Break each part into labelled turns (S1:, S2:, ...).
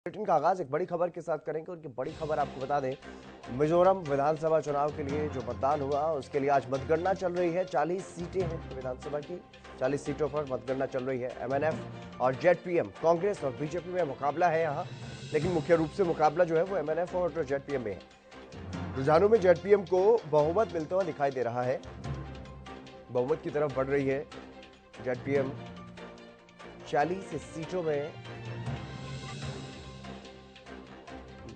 S1: Bulletin का आगाज एक बड़ी खबर के साथ करेंगे। उनकी बड़ी खबर आपको बता दें, मिजोरम विधानसभा चुनाव के लिए जो मतदान हुआ उसके लिए आज मतगणना चल रही है। 40 सीटें हैं विधानसभा की, 40 सीटों पर मतगणना चल रही है। एमएनएफ और जेडपीएम, कांग्रेस और बीजेपी में मुकाबला है यहाँ, लेकिन मुख्य रूप से मुकाबला जो है वो एमएनएफ और जेडपीएम में है। रुझानों में जेडपीएम को बहुमत मिलता हुआ दिखाई दे रहा है, बहुमत की तरफ बढ़ रही है जेडपीएम। 40 सीटों में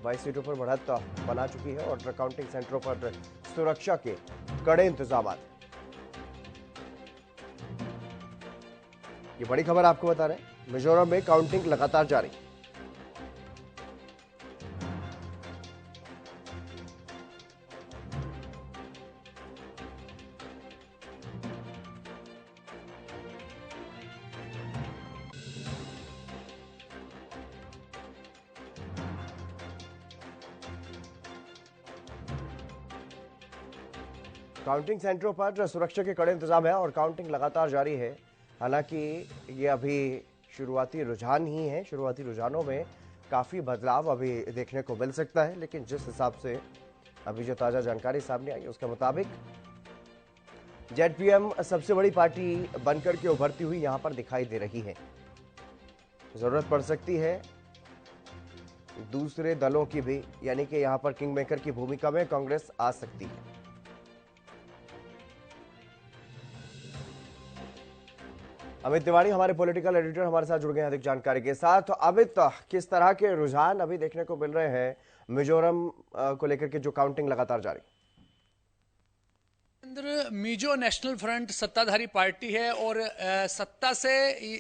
S1: 22 सीटों पर बढ़त बना चुकी है और काउंटिंग सेंटरों पर सुरक्षा के कड़े इंतजाम। ये बड़ी खबर आपको बता रहे हैं, मिजोरम में काउंटिंग लगातार जारी। काउंटिंग सेंटरों पर सुरक्षा के कड़े इंतजाम है और काउंटिंग लगातार जारी है। हालांकि ये अभी शुरुआती रुझान ही है, शुरुआती रुझानों में काफ़ी बदलाव अभी देखने को मिल सकता है, लेकिन जिस हिसाब से अभी जो ताज़ा जानकारी सामने आई उसके मुताबिक जेडपीएम सबसे बड़ी पार्टी बनकर के उभरती हुई यहां पर दिखाई दे रही है। जरूरत पड़ सकती है दूसरे दलों की भी, यानी कि यहां पर किंग मेकर की भूमिका में कांग्रेस आ सकती है। अमित तिवारी हमारे पॉलिटिकल एडिटर हमारे साथ जुड़ गए हैं अधिक जानकारी के साथ। तो अमित, किस तरह के रुझान अभी देखने को मिल रहे हैं मिजोरम को लेकर के जो काउंटिंग लगातार जारी?
S2: मिजो नेशनल फ्रंट सत्ताधारी पार्टी है और सत्ता से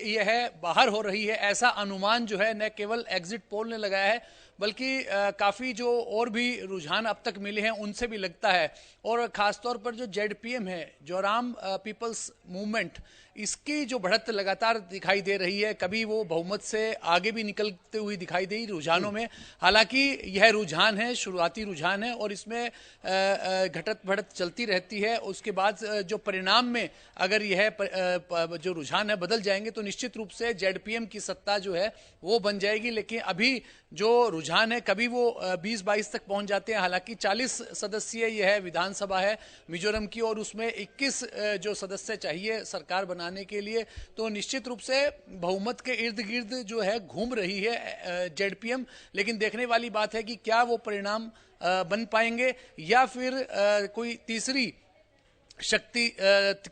S2: यह बाहर हो रही है, ऐसा अनुमान जो है न केवल एग्जिट पोल ने लगाया है बल्कि काफ़ी जो और भी रुझान अब तक मिले हैं उनसे भी लगता है। और ख़ासतौर पर जो जेडपीएम है, जोराम पीपल्स मूवमेंट, इसकी जो बढ़त लगातार दिखाई दे रही है, कभी वो बहुमत से आगे भी निकलते हुए दिखाई दी रुझानों में। हालांकि यह रुझान है, शुरुआती रुझान है और इसमें घटत बढ़त चलती रहती है। उसके बाद जो परिणाम में अगर यह जो रुझान है बदल जाएंगे तो निश्चित रूप से जेडपीएम की सत्ता जो है वो बन जाएगी। लेकिन अभी जो रुझान है कभी वो 20-22 तक पहुंच जाते हैं। हालांकि 40 सदस्यीय यह विधानसभा है मिजोरम की और उसमें 21 जो सदस्य चाहिए सरकार बनाने के लिए, तो निश्चित रूप से बहुमत के इर्द गिर्द जो है घूम रही है जेडपीएम। लेकिन देखने वाली बात है कि क्या वो परिणाम बन पाएंगे या फिर कोई तीसरी शक्ति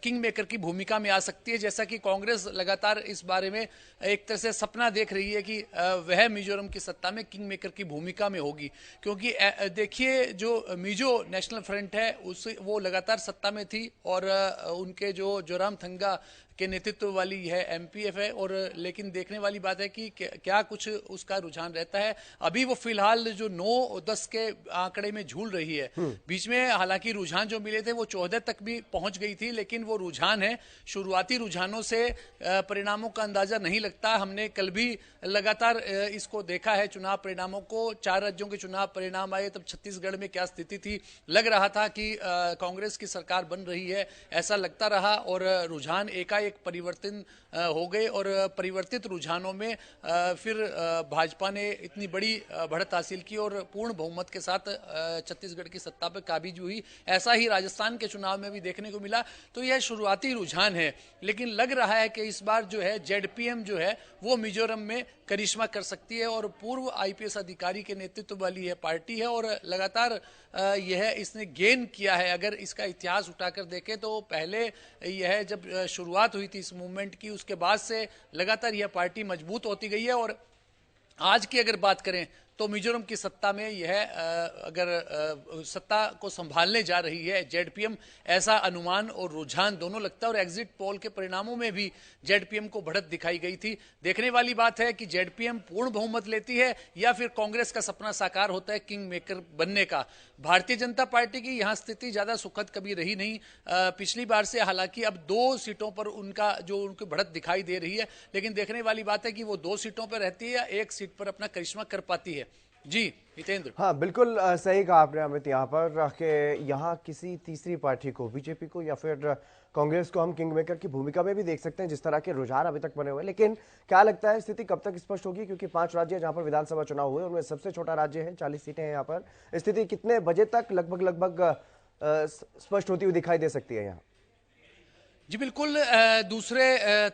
S2: किंग मेकर की भूमिका में आ सकती है, जैसा कि कांग्रेस लगातार इस बारे में एक तरह से सपना देख रही है कि वह मिजोरम की सत्ता में किंग मेकर की भूमिका में होगी। क्योंकि देखिए जो मिजो नेशनल फ्रंट है उस वो लगातार सत्ता में थी और उनके जो जोरामथंगा के नेतृत्व वाली यह एमपीएफ है, और लेकिन देखने वाली बात है कि क्या कुछ उसका रुझान रहता है। अभी वो फिलहाल जो 9-10 के आंकड़े में झूल रही है। बीच में हालांकि रुझान जो मिले थे वो 14 तक भी पहुंच गई थी, लेकिन वो रुझान है, शुरुआती रुझानों से परिणामों का अंदाजा नहीं लगता। हमने कल भी लगातार इसको देखा है, चुनाव परिणामों को। 4 राज्यों के चुनाव परिणाम आए तब छत्तीसगढ़ में क्या स्थिति थी, लग रहा था कि कांग्रेस की सरकार बन रही है, ऐसा लगता रहा और रुझान एकाएक परिवर्तन हो गए और परिवर्तित रुझानों में फिर भाजपा ने इतनी बड़ी बढ़त हासिल की और पूर्ण बहुमत के साथ छत्तीसगढ़ की सत्ता पर काबिज हुई। ऐसा ही राजस्थान के चुनाव में भी देखने को मिला। तो यह शुरुआती रुझान है, लेकिन लग रहा है कि इस बार जो है जेडपीएम जो है वो मिजोरम में करिश्मा कर सकती है और पूर्व आईपीएस अधिकारी के नेतृत्व वाली यह पार्टी है और लगातार यह इसने गेन किया है। अगर इसका इतिहास उठाकर देखें तो पहले यह जब शुरुआत हुई थी इस मूवमेंट की, उसके बाद से लगातार यह पार्टी मजबूत होती गई है। और आज की अगर बात करें तो मिजोरम की सत्ता में यह अगर सत्ता को संभालने जा रही है जेडपीएम, ऐसा अनुमान और रुझान दोनों लगता है। और एग्जिट पोल के परिणामों में भी जेडपीएम को बढ़त दिखाई गई थी। देखने वाली बात है कि जेडपीएम पूर्ण बहुमत लेती है या फिर कांग्रेस का सपना साकार होता है किंग मेकर बनने का। भारतीय जनता पार्टी की यहां स्थिति ज्यादा सुखद कभी रही नहीं पिछली बार से। हालांकि अब 2 सीटों पर उनकी बढ़त दिखाई दे रही है, लेकिन देखने वाली बात है कि वो 2 सीटों पर रहती है या 1 सीट पर अपना करिश्मा कर पाती है। जी हितेंद्र।
S1: हाँ बिल्कुल सही कहा आपने अमित यहाँ पर कि यहाँ किसी तीसरी पार्टी को, बीजेपी को या फिर कांग्रेस को हम किंग मेकर की भूमिका में भी देख सकते हैं, जिस तरह के रुझान अभी तक बने हुए हैं। लेकिन क्या लगता है स्थिति कब तक स्पष्ट होगी, क्योंकि 5 राज्य जहां पर विधानसभा चुनाव हुए उनमें सबसे छोटा राज्य है, 40 सीटें हैं यहाँ पर। स्थिति कितने बजे तक लगभग स्पष्ट होती हुई दिखाई दे सकती है यहाँ?
S2: जी बिल्कुल, दूसरे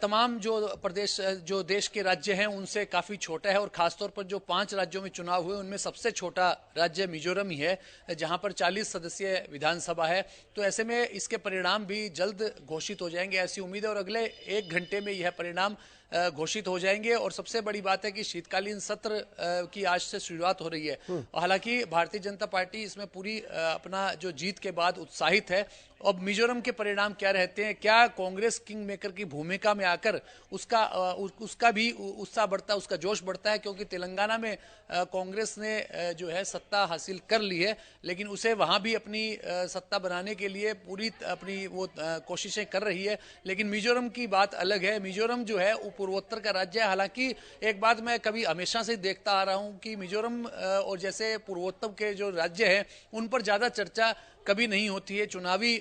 S2: तमाम जो प्रदेश जो देश के राज्य हैं उनसे काफ़ी छोटा है, और खासतौर पर जो 5 राज्यों में चुनाव हुए उनमें सबसे छोटा राज्य मिजोरम ही है, जहां पर 40 सदस्यीय विधानसभा है। तो ऐसे में इसके परिणाम भी जल्द घोषित हो जाएंगे, ऐसी उम्मीद है, और अगले 1 घंटे में यह परिणाम घोषित हो जाएंगे। और सबसे बड़ी बात है कि शीतकालीन सत्र की आज से शुरुआत हो रही है। हालांकि भारतीय जनता पार्टी इसमें पूरी अपना जो जीत के बाद उत्साहित है। अब मिजोरम के परिणाम क्या रहते हैं, क्या कांग्रेस किंग मेकर की भूमिका में आकर उसका भी उत्साह बढ़ता है, उसका जोश बढ़ता है, क्योंकि तेलंगाना में कांग्रेस ने जो है सत्ता हासिल कर ली है, लेकिन उसे वहां भी अपनी सत्ता बनाने के लिए पूरी अपनी वो कोशिशें कर रही है। लेकिन मिजोरम की बात अलग है। मिजोरम जो है वो पूर्वोत्तर का राज्य है। हालांकि एक बात मैं कभी हमेशा से देखता आ रहा हूं कि मिजोरम और जैसे पूर्वोत्तर के जो राज्य हैं उन पर ज्यादा चर्चा कभी नहीं होती है, चुनावी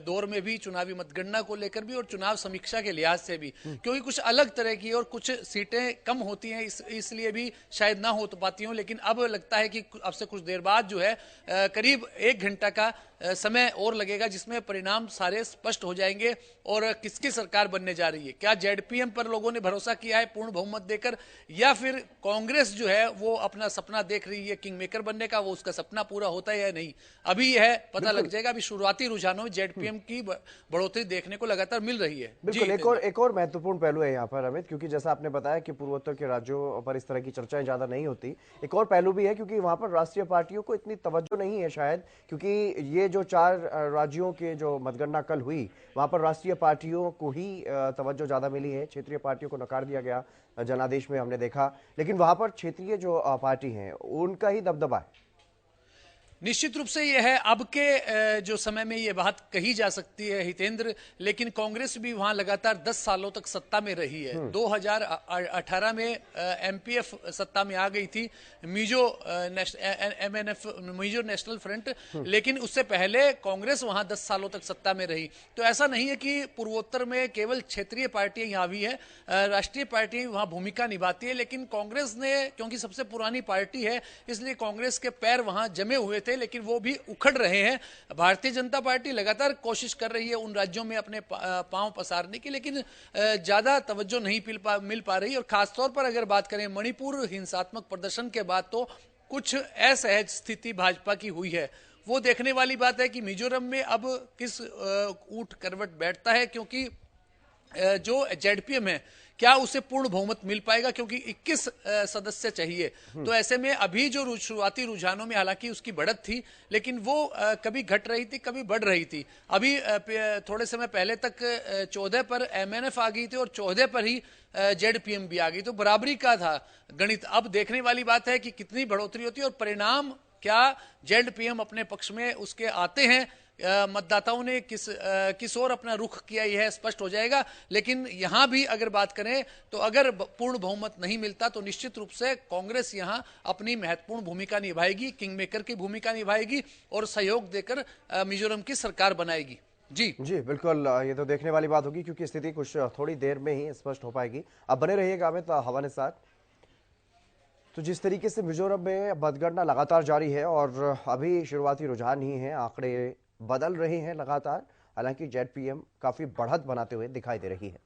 S2: दौर में भी, चुनावी मतगणना को लेकर भी और चुनाव समीक्षा के लिहाज से भी, क्योंकि कुछ अलग तरह की और कुछ सीटें कम होती हैं, इसलिए भी शायद ना हो तो पाती हूं। लेकिन अब लगता है कि अब से कुछ देर बाद जो है करीब 1 घंटा का समय और लगेगा, जिसमें परिणाम सारे स्पष्ट हो जाएंगे और किसकी सरकार बनने जा रही है। क्या जेडपीएम पर लोगों ने भरोसा किया है पूर्ण बहुमत देकर, या फिर कांग्रेस जो है वो अपना सपना देख रही है किंग मेकर बनने का, वो उसका सपना पूरा होता है या नहीं, अभी यह पता लग जाएगा। अभी शुरुआती रुझानों में जेडपीएम की बढ़ोतरी देखने को लगातार मिल रही है।
S1: बिल्कुल, एक और महत्वपूर्ण पहलू है यहाँ पर अमित, क्योंकि जैसा आपने बताया कि पूर्वोत्तर के राज्यों पर इस तरह की चर्चाएं ज्यादा नहीं होती। एक और पहलू भी है क्योंकि वहां पर राष्ट्रीय पार्टियों को इतनी तवज्जो नहीं है शायद, क्योंकि ये जो 4 राज्यों के जो मतगणना कल हुई वहां पर राष्ट्रीय पार्टियों को ही तवज्जो ज्यादा मिली है, क्षेत्रीय पार्टियों को नकार दिया गया जनादेश में हमने देखा। लेकिन वहां पर क्षेत्रीय जो पार्टी है उनका ही दबदबा है।
S2: निश्चित रूप से यह है, अब के जो समय में यह बात कही जा सकती है हितेंद्र, लेकिन कांग्रेस भी वहां लगातार 10 सालों तक सत्ता में रही है। 2018 में एमपीएफ सत्ता में आ गई थी, एमएनएफ मिजो नेशनल फ्रंट, लेकिन उससे पहले कांग्रेस वहां 10 सालों तक सत्ता में रही। तो ऐसा नहीं है कि पूर्वोत्तर में केवल क्षेत्रीय पार्टियां यहाँ भी है, राष्ट्रीय पार्टियां वहां भूमिका निभाती है, लेकिन कांग्रेस ने, क्योंकि सबसे पुरानी पार्टी है, इसलिए कांग्रेस के पैर वहां जमे हुए थे, लेकिन वो भी उखड़ रहे हैं। भारतीय जनता पार्टी लगातार कोशिश कर रही है उन राज्यों में अपने पांव पसारने की, लेकिन ज्यादा तवज्जो नहीं मिल पा रही। और खासतौर पर अगर बात करें मणिपुर हिंसात्मक प्रदर्शन के बाद, तो कुछ असहज स्थिति भाजपा की हुई है। वो देखने वाली बात है कि मिजोरम में अब किस ऊंट करवट बैठता है, क्योंकि जो जेडपीएम है क्या उसे पूर्ण बहुमत मिल पाएगा, क्योंकि 21 सदस्य चाहिए। तो ऐसे में अभी जो शुरुआती रुझानों में हालांकि उसकी बढ़त थी, लेकिन वो कभी घट रही थी कभी बढ़ रही थी। अभी थोड़े समय पहले तक 14 पर एमएनएफ आ गई थी और 14 पर ही जेडपीएम भी आ गई, तो बराबरी का था गणित। अब देखने वाली बात है कि कितनी बढ़ोतरी होती है और परिणाम क्या जेडपीएम अपने पक्ष में उसके आते हैं, मतदाताओं ने किस ओर अपना रुख किया यह स्पष्ट हो जाएगा। लेकिन यहां भी अगर बात करें तो अगर पूर्ण बहुमत नहीं मिलता तो निश्चित रूप से कांग्रेस यहां अपनी महत्वपूर्ण भूमिका निभाएगी, किंग मेकर की भूमिका निभाएगी और सहयोग देकर मिजोरम की सरकार बनाएगी। जी
S1: बिल्कुल, ये तो देखने वाली बात होगी क्योंकि स्थिति कुछ थोड़ी देर में ही स्पष्ट हो पाएगी। अब बने रहिएगा अमित हवाने साथ। तो जिस तरीके से मिजोरम में मतगणना लगातार जारी है और अभी शुरुआती रुझान ही है, आंकड़े बदल रहे हैं लगातार, हालांकि जेडपीएम काफी बढ़त बनाते हुए दिखाई दे रही है।